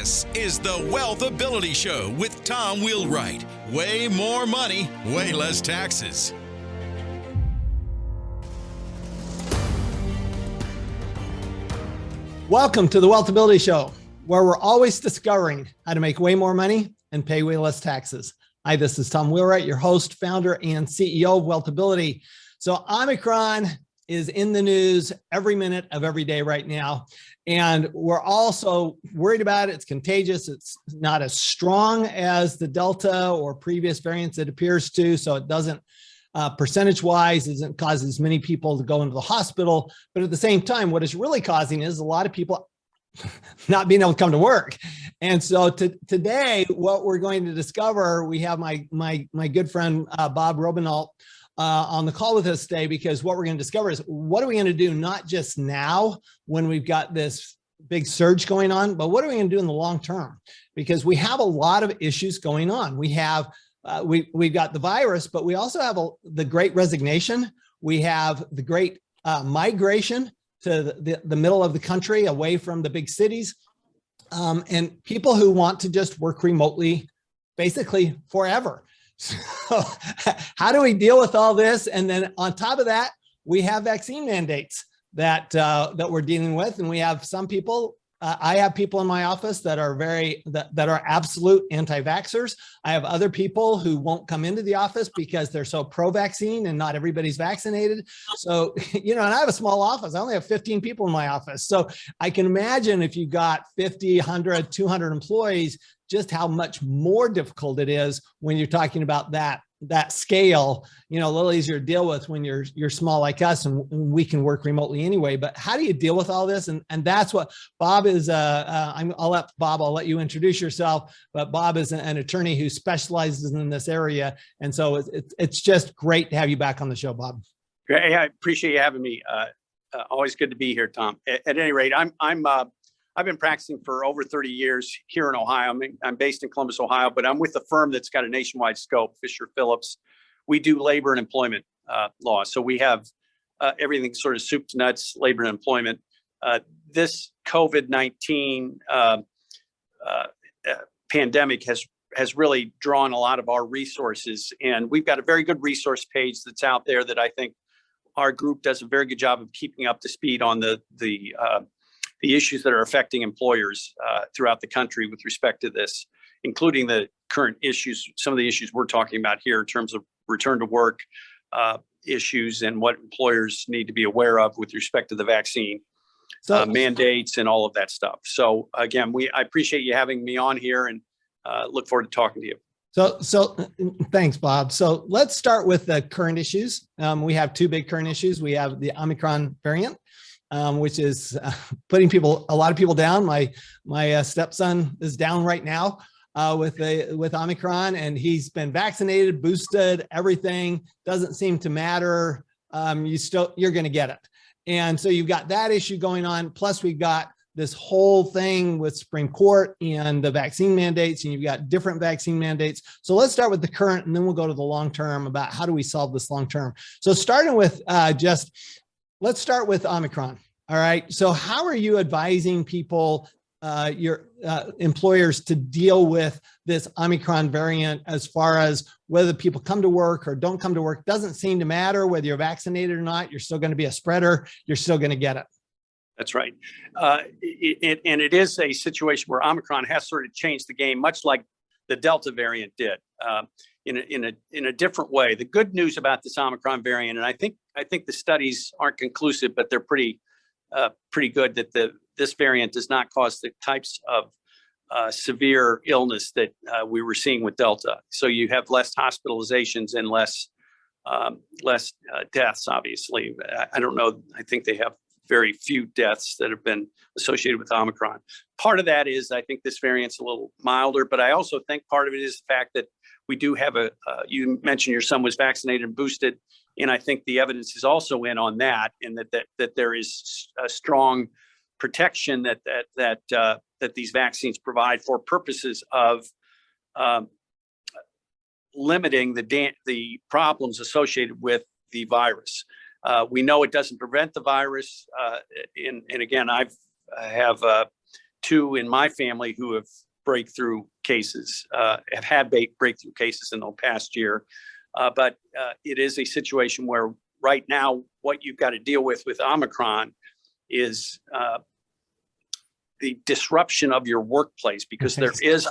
This is the WealthAbility Show with Tom Wheelwright. Way more money, way less taxes. Welcome to the WealthAbility Show, where we're always discovering how to make way more money and pay way less taxes. Hi, this is Tom Wheelwright, your host, founder, and CEO of WealthAbility. So Omicron is in the news every minute of every day right now. And we're also worried about it. It's contagious. It's not as strong as the Delta or previous variants it appears to. So it doesn't, percentage-wise, doesn't cause as many people to go into the hospital. But at the same time, what it's really causing is a lot of people not being able to come to work. And so today, what we're going to discover, we have my good friend, Bob Robenalt, on the call with us today, because what we're going to discover is what are we going to do, not just now when we've got this big surge going on, but what are we going to do in the long term? Because we have a lot of issues going on. We have, we've got the virus, but we also have the great resignation. We have the great migration to the middle of the country, away from the big cities, and people who want to just work remotely basically forever. So how do we deal with all this? And then on top of that, we have vaccine mandates that we're dealing with. And we have some people, I have people in my office that are that are absolute anti-vaxxers. I have other people who won't come into the office because they're so pro-vaccine and not everybody's vaccinated. So, and I have a small office. I only have 15 people in my office. So I can imagine if you got 50, 100, 200 employees, just how much more difficult it is when you're talking about that scale, a little easier to deal with when you're small like us, and we can work remotely anyway. But how do you deal with all this? And that's what Bob is. I'll let you introduce yourself, but Bob is an attorney who specializes in this area. And so it's just great to have you back on the show, Bob. Great. I appreciate you having me. Always good to be here, Tom. At any rate, I've been practicing for over 30 years here in Ohio. I'm based in Columbus, Ohio, but I'm with a firm that's got a nationwide scope, Fisher Phillips. We do labor and employment law. So we have everything sort of soup to nuts, labor and employment. This COVID-19 pandemic has really drawn a lot of our resources. And we've got a very good resource page that's out there that I think our group does a very good job of keeping up to speed on the issues that are affecting employers throughout the country with respect to this, including the current issues, some of the issues we're talking about here in terms of return to work issues and what employers need to be aware of with respect to the vaccine mandates and all of that stuff. So again, I appreciate you having me on here, and look forward to talking to you. So thanks, Bob. So let's start with the current issues. We have two big current issues. We have the Omicron variant, which is putting a lot of people down. My stepson is down right now with Omicron, and he's been vaccinated, boosted, everything. Doesn't seem to matter. You're going to get it. And so you've got that issue going on. Plus we've got this whole thing with Supreme Court and the vaccine mandates, and you've got different vaccine mandates. So let's start with the current, and then we'll go to the long term about how do we solve this long term. So starting with let's start with Omicron. All right. So how are you advising people, your employers, to deal with this Omicron variant as far as whether people come to work or don't come to work? Doesn't seem to matter whether you're vaccinated or not. You're still going to be a spreader. You're still going to get it. That's right. And it is a situation where Omicron has sort of changed the game, much like the Delta variant did. In a different way. The good news about this Omicron variant, and I think the studies aren't conclusive, but they're pretty good, that this variant does not cause the types of severe illness that we were seeing with Delta. So you have less hospitalizations and less deaths. Obviously, I don't know. I think they have very few deaths that have been associated with Omicron. Part of that is I think this variant's a little milder, but I also think part of it is the fact that we do have you mentioned your son was vaccinated and boosted, and I think the evidence is also in on that, and that there is a strong protection that these vaccines provide for purposes of limiting the problems associated with the virus. We know it doesn't prevent the virus, and again, I have two in my family who have breakthrough cases, have had breakthrough cases in the past year. But it is a situation where right now, what you've got to deal with Omicron is the disruption of your workplace, because there is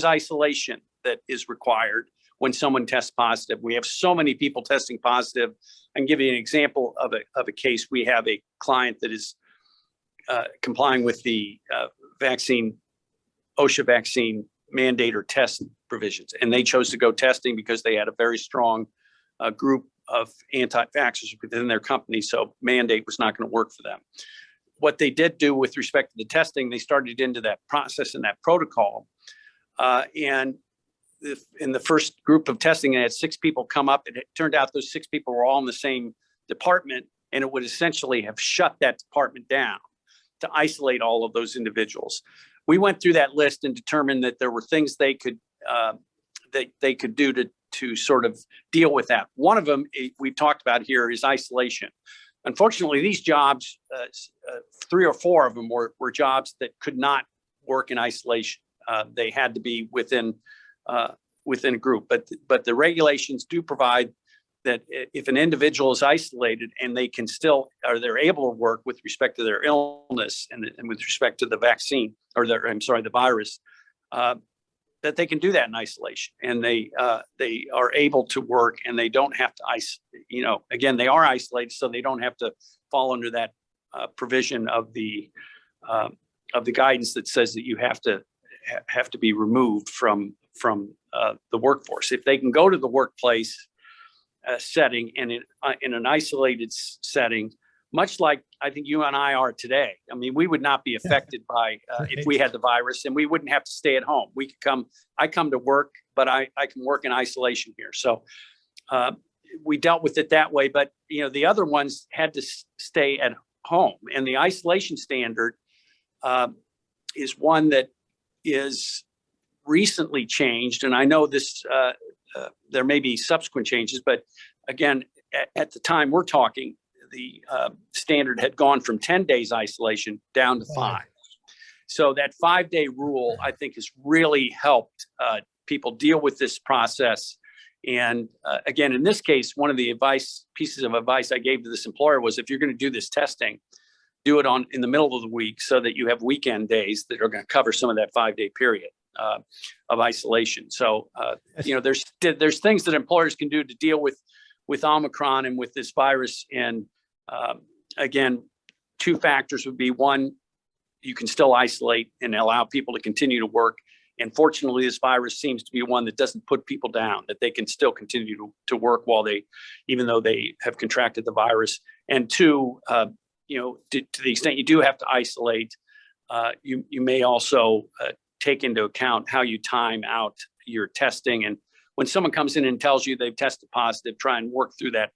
isolation that is required when someone tests positive. We have so many people testing positive. I can give you an example of a case. We have a client that is complying with the OSHA vaccine mandate or test provisions, and they chose to go testing because they had a very strong group of anti-vaxxers within their company. So mandate was not going to work for them. What they did do with respect to the testing, they started into that process and that protocol. And in the first group of testing, they had 6 people come up, and it turned out those 6 people were all in the same department, and it would essentially have shut that department down to isolate all of those individuals. We went through that list and determined that there were things they could do to sort of deal with that. One of them we've talked about here is isolation. Unfortunately, these jobs, 3 or 4 of them were jobs that could not work in isolation. They had to be within a group, but the regulations do provide that if an individual is isolated and they can still, or they're able to work with respect to their illness and with respect to the vaccine, or the virus, that they can do that in isolation, and they are able to work, and they don't have to again, they are isolated, so they don't have to fall under that provision of the guidance that says that you have to be removed from the workforce. If they can go to the workplace setting and in an isolated setting, much like I think you and I are today. I mean, we would not be affected by if we had the virus, and we wouldn't have to stay at home. We could come. I come to work, but I can work in isolation here. So we dealt with it that way. But the other ones had to stay at home, and the isolation standard is one that is recently changed. And I know this. There may be subsequent changes, but again, at the time we're talking, the standard had gone from 10 days isolation down to 5. So that 5-day rule, I think, has really helped people deal with this process. And again, in this case, one of the pieces of advice I gave to this employer was, if you're going to do this testing, do it in the middle of the week, so that you have weekend days that are going to cover some of that 5-day period of isolation. So there's things that employers can do to deal with Omicron and with this virus. And again, 2 factors would be: one, you can still isolate and allow people to continue to work. And fortunately, this virus seems to be one that doesn't put people down, that they can still continue to work even though they have contracted the virus. And 2, to the extent you do have to isolate, you may also take into account how you time out your testing. And when someone comes in and tells you they've tested positive, try and work through that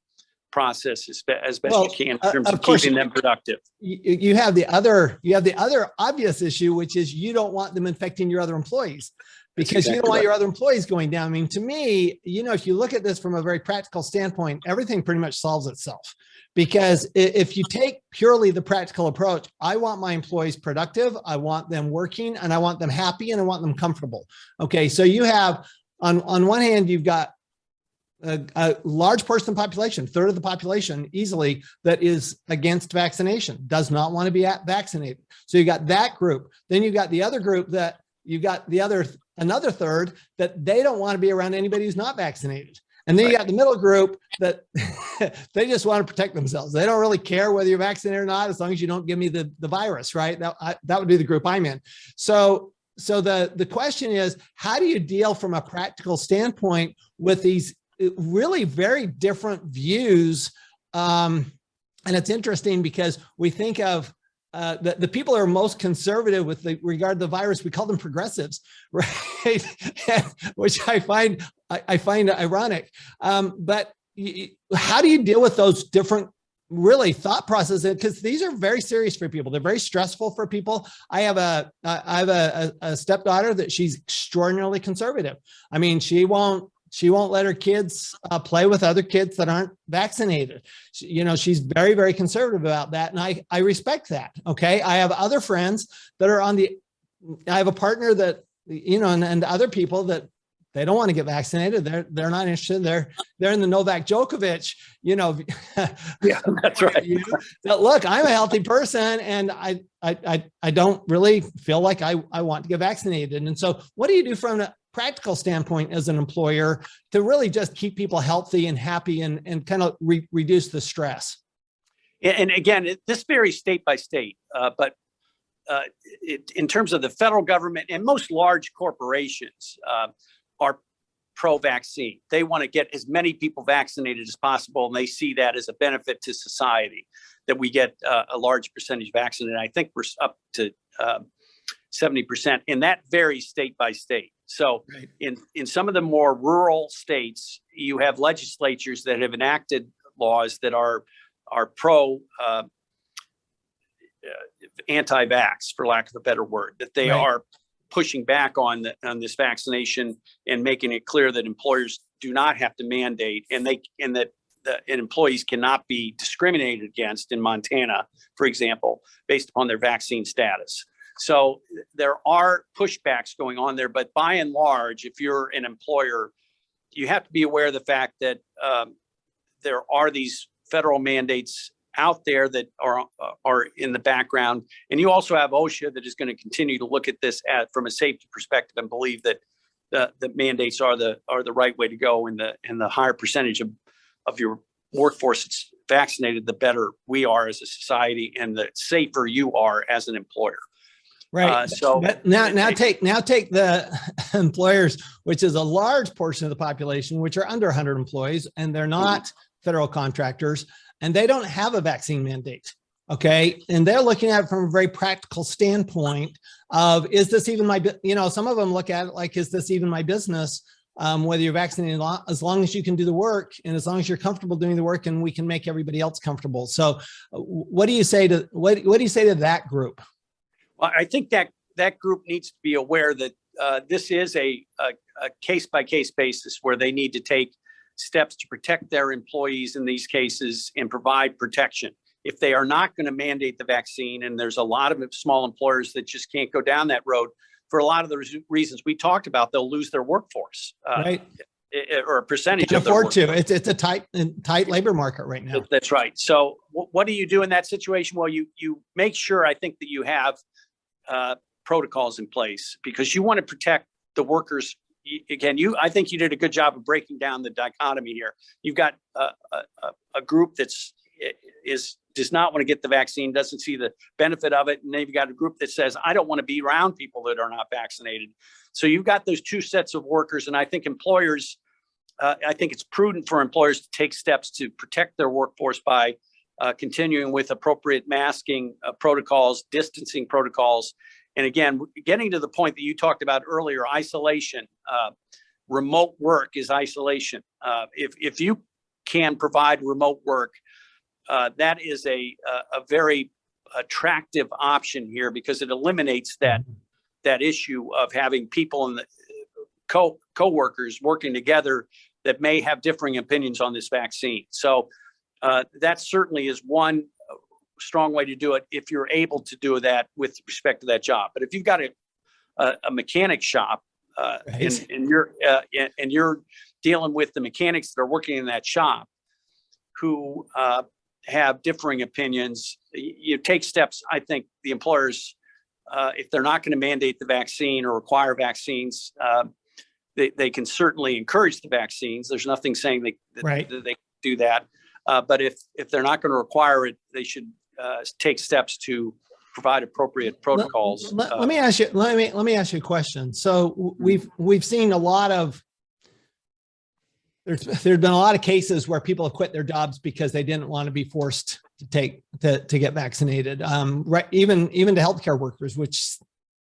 process as best you can in terms of keeping them productive. You have the other obvious issue, which is you don't want them infecting your other employees, because you don't want your other employees going down. I mean, to me, if you look at this from a very practical standpoint, everything pretty much solves itself. Because if you take purely the practical approach, I want my employees productive, I want them working, and I want them happy, and I want them comfortable. Okay, so you have, on one hand, you've got a large portion of the population, 1/3 of the population easily, that is against vaccination, does not want to be vaccinated. So you got that group. Then you got the other group that you got another 1/3 that they don't want to be around anybody who's not vaccinated. And then you got the middle group that they just want to protect themselves. They don't really care whether you're vaccinated or not, as long as you don't give me the virus, right? That would be the group I'm in. So the question is, how do you deal from a practical standpoint with these really very different views? And it's interesting because we think of the people who are most conservative with regard to the virus, we call them progressives, right? Which I find ironic. But how do you deal with those different really thought processes? Because these are very serious for people. They're very stressful for people. I have a stepdaughter that she's extraordinarily conservative. I mean, she won't she won't let her kids play with other kids that aren't vaccinated. She's very, very conservative about that. And I respect that. Okay. I have other friends that are I have a partner that, and other people that they don't want to get vaccinated. They're not interested. They're in the Novak Djokovic, Yeah, that's right. Look, I'm a healthy person and I don't really feel like I want to get vaccinated. And so what do you do from a practical standpoint as an employer to really just keep people healthy and happy and kind of reduce the stress? And again, this varies state by state, but in terms of the federal government and most large corporations are pro-vaccine. They want to get as many people vaccinated as possible, and they see that as a benefit to society, that we get a large percentage vaccinated. I think we're up to 70%, and that varies state by state. So right. in some of the more rural states, you have legislatures that have enacted laws that are pro anti-vax, for lack of a better word, that they right. are pushing back on this vaccination and making it clear that employers do not have to mandate, and that employees cannot be discriminated against in Montana, for example, based upon their vaccine status. So there are pushbacks going on there, but by and large, if you're an employer, you have to be aware of the fact that there are these federal mandates out there that are in the background. And you also have OSHA that is going to continue to look at this from a safety perspective and believe that the mandates are the right way to go, and the higher percentage of your workforce that's vaccinated, the better we are as a society and the safer you are as an employer. Right. So now take the employers, which is a large portion of the population, which are under 100 employees, and they're not federal contractors, and they don't have a vaccine mandate. Okay. And they're looking at it from a very practical standpoint of, is this even my, some of them look at it like, is this even my business? Whether you're vaccinated, as long as you can do the work and as long as you're comfortable doing the work, and we can make everybody else comfortable. So what do you say to, what do you say to that group? Well, I think that group needs to be aware that this is a case-by-case basis where they need to take steps to protect their employees in these cases and provide protection. If they are not going to mandate the vaccine, and there's a lot of small employers that just can't go down that road for a lot of the reasons we talked about, they'll lose their workforce, right? Or a percentage of their workforce. It's a tight labor market right now. That's right. So what do you do in that situation? Well, you make sure, I think, that you have protocols in place, because you want to protect the workers. Again, I think you did a good job of breaking down the dichotomy here. You've got a group does not want to get the vaccine, doesn't see the benefit of it, and then you've got a group that says, I don't want to be around people that are not vaccinated. So you've got those two sets of workers, and I think I think it's prudent for employers to take steps to protect their workforce by continuing with appropriate masking protocols, distancing protocols. And again, getting to the point that you talked about earlier, isolation, remote work is isolation. If you can provide remote work, that is a very attractive option here, because it eliminates that issue of having people in the co-workers working together that may have differing opinions on this vaccine. So that certainly is one strong way to do it, if you're able to do that with respect to that job. But if you've got a mechanic shop right. and you're dealing with the mechanics that are working in that shop who have differing opinions, you take steps. I think the employers, if they're not going to mandate the vaccine or require vaccines, they can certainly encourage the vaccines. There's nothing saying they do that. But if they're not going to require it, they should take steps to provide appropriate protocols. Let me ask you. Let me ask you a question. So we've seen a lot of. There's been a lot of cases where people have quit their jobs because they didn't want to be forced to get vaccinated. Right, even to healthcare workers, which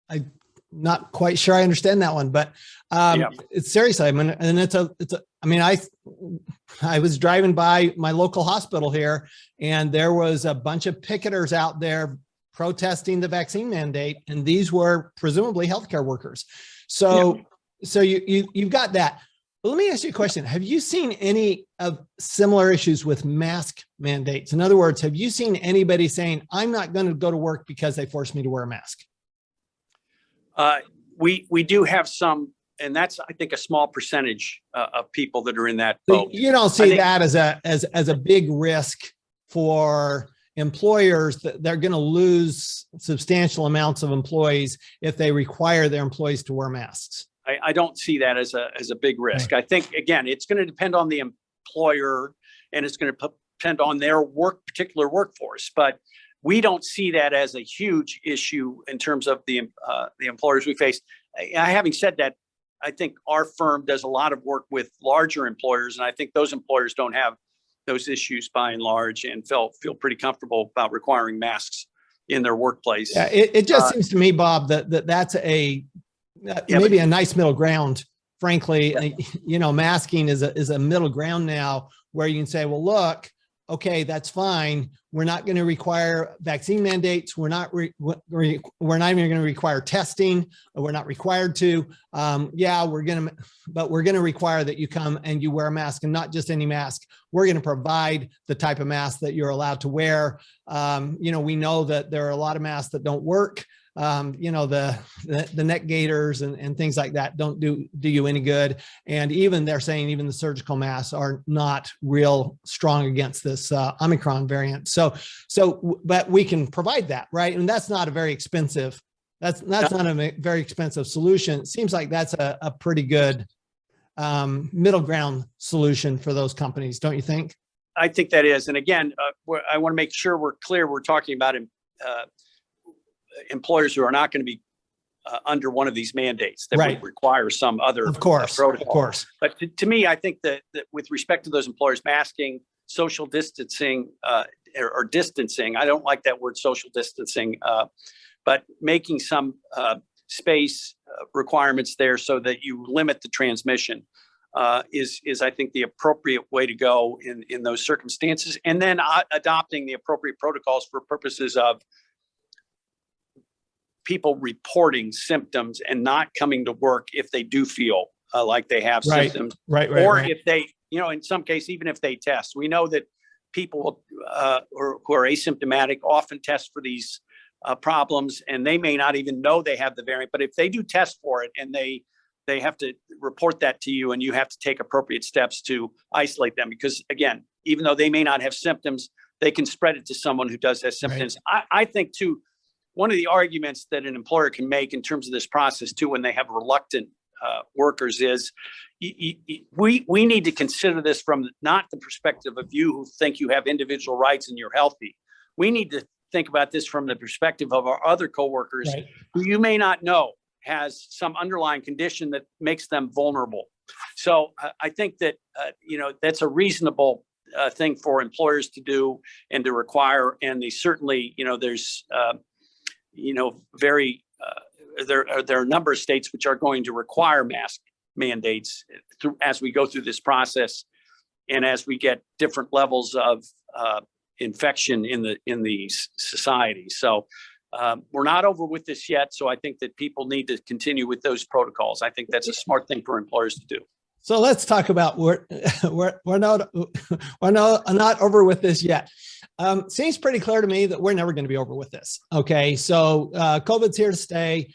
I'm not quite sure I understand that one, but it's seriously. I mean, and I was driving by my local hospital here, and there was a bunch of picketers out there protesting the vaccine mandate, and these were presumably healthcare workers. So you've got that. But let me ask you a question. Have you seen any of similar issues with mask mandates? In other words, have you seen anybody saying, I'm not going to go to work because they forced me to wear a mask? We do have some, and that's, I think, a small percentage of people that are in that boat. You don't see that as a big risk for employers, that they're going to lose substantial amounts of employees if they require their employees to wear masks. I don't see that as a big risk. Right. I think, again, it's going to depend on the employer, and it's going to depend on their particular workforce. But we don't see that as a huge issue in terms of the employers we face. Having said that, I think our firm does a lot of work with larger employers, and I think those employers don't have those issues by and large, and feel pretty comfortable about requiring masks in their workplace. Yeah, it just seems to me, Bob, that's maybe a nice middle ground. Frankly, masking is a middle ground now, where you can say, well, look, okay, that's fine. We're not going to require vaccine mandates. We're not even going to require testing. We're not required to. We're going to require that you come and you wear a mask, and not just any mask. We're going to provide the type of mask that you're allowed to wear. We know that there are a lot of masks that don't work. The neck gaiters and things like that don't do you any good. And even they're saying even the surgical masks are not real strong against this Omicron variant. But we can provide that, right? And that's not a very expensive. That's not a very expensive solution. It seems like that's a pretty good middle ground solution for those companies, don't you think? I think that is. And again, I want to make sure we're clear. We're talking about employers who are not going to be under one of these mandates that would require some other protocol. Of course. But to me, I think that with respect to those employers, masking, social distancing, or distancing, I don't like that word social distancing, but making some space requirements there so that you limit the transmission is I think the appropriate way to go in those circumstances. And then adopting the appropriate protocols for purposes of people reporting symptoms and not coming to work if they do feel like they have symptoms, or if they, in some case, even if they test. We know that people who are asymptomatic often test for these problems, and they may not even know they have the variant. But if they do test for it, and they have to report that to you, and you have to take appropriate steps to isolate them, because again, even though they may not have symptoms, they can spread it to someone who does have symptoms. I think too, one of the arguments that an employer can make in terms of this process too, when they have reluctant workers, is we need to consider this from not the perspective of you who think you have individual rights and you're healthy. We need to think about this from the perspective of our other coworkers who you may not know has some underlying condition that makes them vulnerable. So I think that, that's a reasonable thing for employers to do and to require. And they certainly, there's, there are a number of states which are going to require mask mandates as we go through this process, and as we get different levels of infection in the society. So we're not over with this yet. So I think that people need to continue with those protocols. I think that's a smart thing for employers to do. So let's talk about we're not over with this yet. Seems pretty clear to me that we're never going to be over with this. Okay, so COVID's here to stay,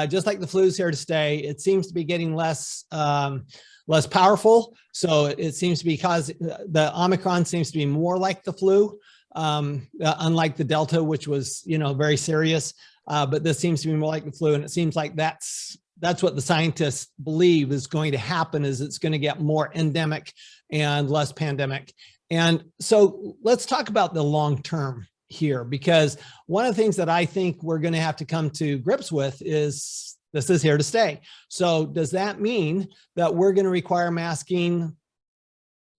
just like the flu's here to stay. It seems to be getting less powerful. So it seems to be because the Omicron seems to be more like the flu, unlike the Delta, which was very serious. But this seems to be more like the flu, and it seems like that's what the scientists believe is going to happen, is it's going to get more endemic and less pandemic. And so let's talk about the long term here, because one of the things that I think we're going to have to come to grips with is this is here to stay. So does that mean that we're going to require masking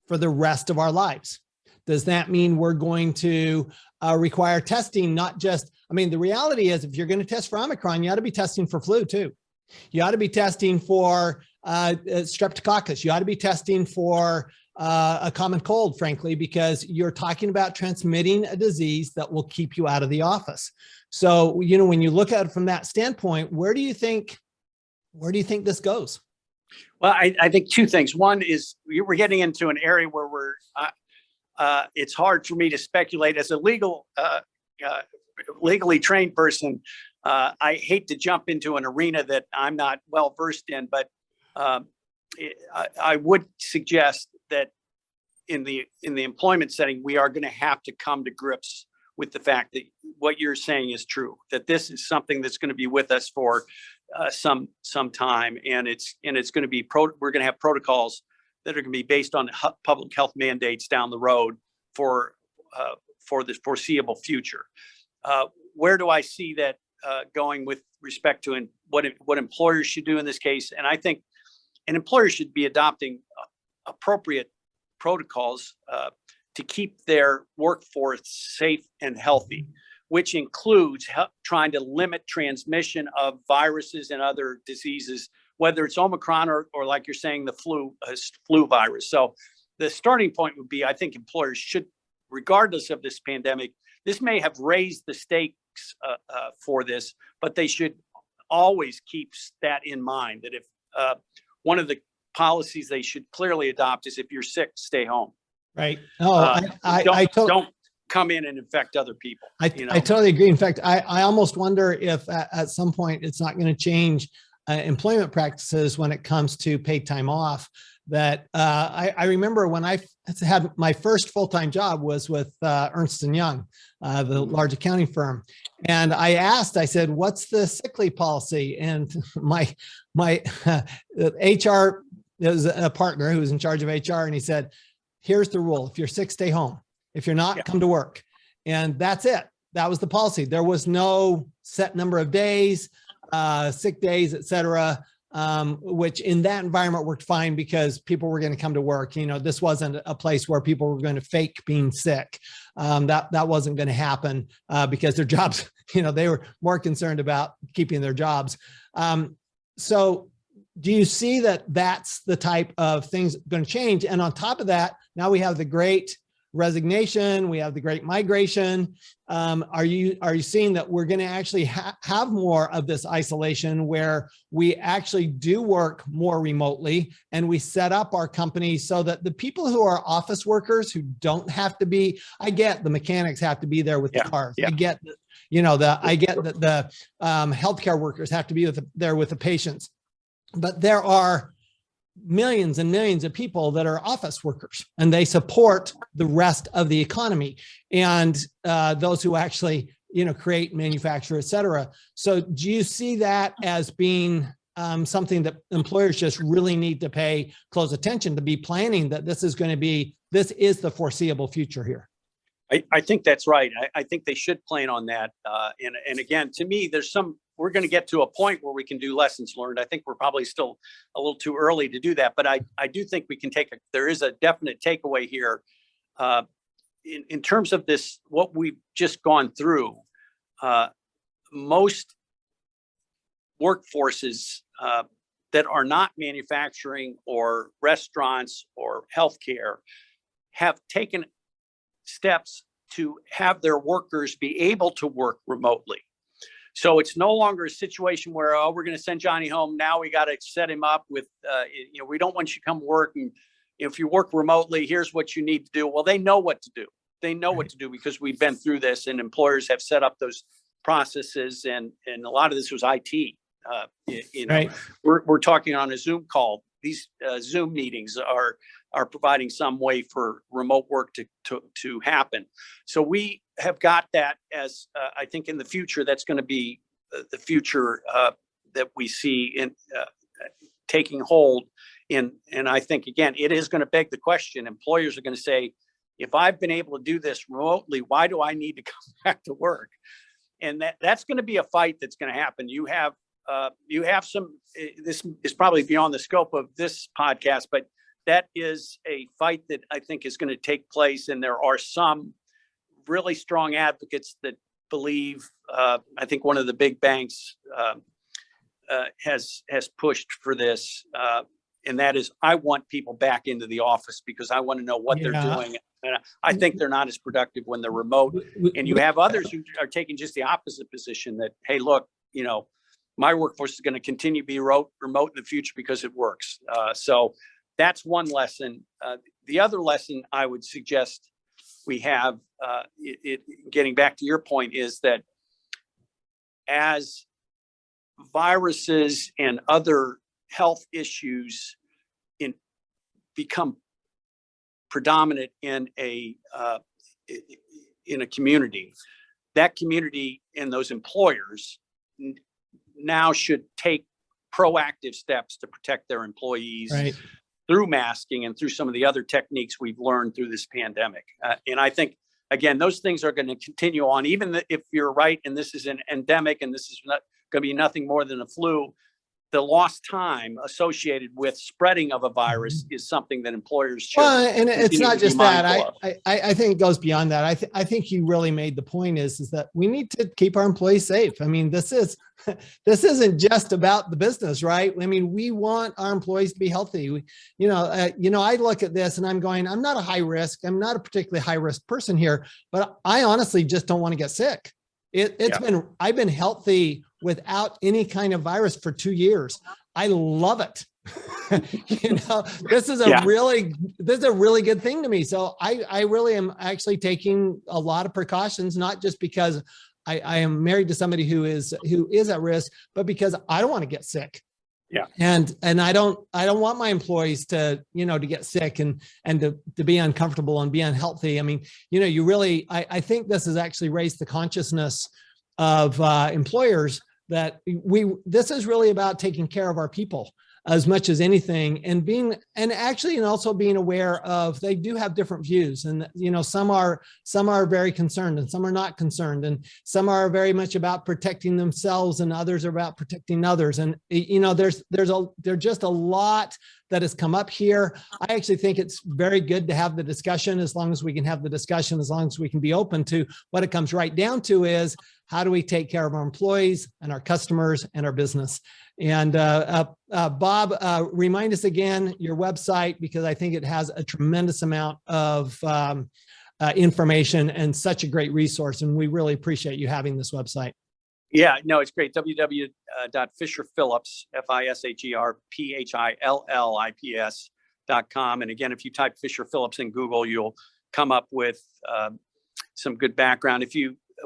for the rest of our lives? Does that mean we're going to require testing? Not just, the reality is, if you're going to test for Omicron, you ought to be testing for flu too. You ought to be testing for streptococcus. You ought to be testing for a common cold, frankly, because you're talking about transmitting a disease that will keep you out of the office. So, when you look at it from that standpoint, where do you think this goes? Well, I think two things. One is we're getting into an area where it's hard for me to speculate as a legally trained person. I hate to jump into an arena that I'm not well versed in, but I would suggest that in the employment setting, we are going to have to come to grips with the fact that what you're saying is true, that this is something that's going to be with us for some time, and it's going to be we're going to have protocols that are going to be based on public health mandates down the road for the foreseeable future. Where do I see that going with respect to what employers should do in this case? And I think an employer should be adopting appropriate protocols to keep their workforce safe and healthy, which includes trying to limit transmission of viruses and other diseases, whether it's Omicron or like you're saying, the flu virus. So the starting point would be, I think employers should, regardless of this pandemic, this may have raised the stakes for this, but they should always keep that in mind, that if one of the policies they should clearly adopt is if you're sick, stay home. Right. Oh, don't come in and infect other people. I totally agree. In fact, I almost wonder if at some point it's not going to change employment practices when it comes to paid time off. That I remember when I had my first full-time job was with Ernst & Young, the large accounting firm. And I said, what's the sick leave policy? And my HR, there was a partner who was in charge of HR, and he said, here's the rule. If you're sick, stay home. If you're not, come to work. And that's it. That was the policy. There was no set number of days, sick days, et cetera, which in that environment worked fine because people were going to come to work. This wasn't a place where people were going to fake being sick. That wasn't going to happen because their jobs, they were more concerned about keeping their jobs. So do you see that that's the type of things going to change? And on top of that, now we have the great resignation, we have the great migration. Are you seeing that we're going to actually have more of this isolation where we actually do work more remotely and we set up our companies so that the people who are office workers who don't have to be, I get the mechanics have to be there with the cars. I get, the healthcare workers have to be there with the patients. But there are millions and millions of people that are office workers, and they support the rest of the economy and those who actually, create, manufacture, et cetera. So do you see that as being something that employers just really need to pay close attention to, be planning that this is the foreseeable future here? I think that's right. I think they should plan on that. And again, to me, we're going to get to a point where we can do lessons learned. I think we're probably still a little too early to do that, but I do think we can there is a definite takeaway here in terms of this, what we've just gone through. Most workforces that are not manufacturing or restaurants or healthcare have taken steps to have their workers be able to work remotely. So it's no longer a situation where, we're going to send Johnny home. Now we got to set him up with, we don't want you to come work. And if you work remotely, here's what you need to do. Well, they know what to do. They know what to do because we've been through this, and employers have set up those processes. And a lot of this was IT. Right. We're talking on a Zoom call. These Zoom meetings are providing some way for remote work to happen. So we have got that as I think in the future, that's going to be the future that we see in taking hold in. And I think, again, it is going to beg the question. Employers are going to say, if I've been able to do this remotely, why do I need to come back to work? And that's going to be a fight that's going to happen. You have some, this is probably beyond the scope of this podcast, but that is a fight that I think is going to take place. And there are some really strong advocates that believe, I think one of the big banks has pushed for this. And that is, I want people back into the office because I want to know what they're doing. And I think they're not as productive when they're remote. And you have others who are taking just the opposite position that, hey, look, my workforce is going to continue to be remote in the future because it works. So that's one lesson. The other lesson I would suggest we have, getting back to your point, is that as viruses and other health issues become predominant in a community, that community and those employers now should take proactive steps to protect their employees, right, through masking and through some of the other techniques we've learned through this pandemic. And I think, again, those things are going to continue on, even if you're right, and this is an endemic and this is not going to be nothing more than a flu. The lost time associated with spreading of a virus is something that employers should. Well, and it's not just that. I think it goes beyond that. I think you really made the point is that we need to keep our employees safe. I mean, this isn't just about the business, right? I mean, we want our employees to be healthy. I look at this and I'm going, I'm not a high risk. I'm not a particularly high risk person here, but I honestly just don't want to get sick. I've been healthy without any kind of virus for 2 years. I love it. This is a really good thing to me. So I really am actually taking a lot of precautions, not just because I am married to somebody who is at risk, but because I don't want to get sick. Yeah. And I don't want my employees to get sick and to be uncomfortable and be unhealthy. I mean, I think this has actually raised the consciousness of employers that this is really about taking care of our people as much as anything, and also being aware of, they do have different views, and some are very concerned and some are not concerned, and some are very much about protecting themselves and others are about protecting others. And there's just a lot that has come up here. I actually think it's very good to have the discussion, as long as we can have the discussion, as long as we can be open to what it comes right down to is, how do we take care of our employees and our customers and our business? And Bob, remind us again your website, because I think it has a tremendous amount of information and such a great resource. And we really appreciate you having this website. Yeah, no, it's great. www.fisherphillips, FISHERPHILLIPS.com. And again, if you type Fisher Phillips in Google, you'll come up with some good background.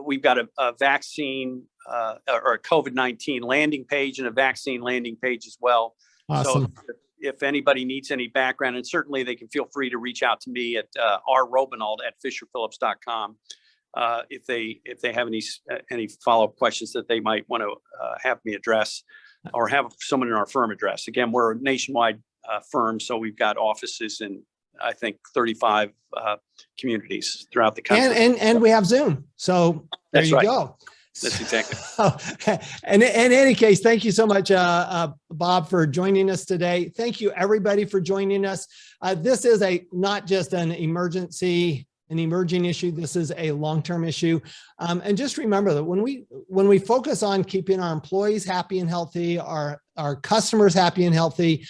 We've got a vaccine or a COVID-19 landing page and a vaccine landing page as well. Awesome. So if anybody needs any background, and certainly they can feel free to reach out to me at rrobenalt@fisherphillips.com if they have any follow-up questions that they might want to have me address, or have someone in our firm address. Again, we're a nationwide firm, so we've got offices in, I think, 35 communities throughout the country. And we have Zoom. So there you go. That's exactly. And in any case, thank you so much, Bob, for joining us today. Thank you, everybody, for joining us. This is not just an emerging issue. This is a long-term issue. And just remember that when we focus on keeping our employees happy and healthy, our customers happy and healthy,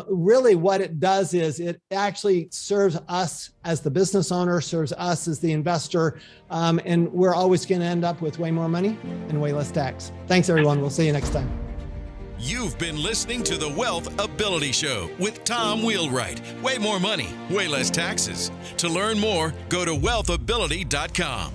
really what it does is it actually serves us as the business owner, serves us as the investor, and we're always going to end up with way more money and way less tax. Thanks, everyone. We'll see you next time. You've been listening to the WealthAbility Show with Tom Wheelwright. Way more money, way less taxes. To learn more, go to WealthAbility.com.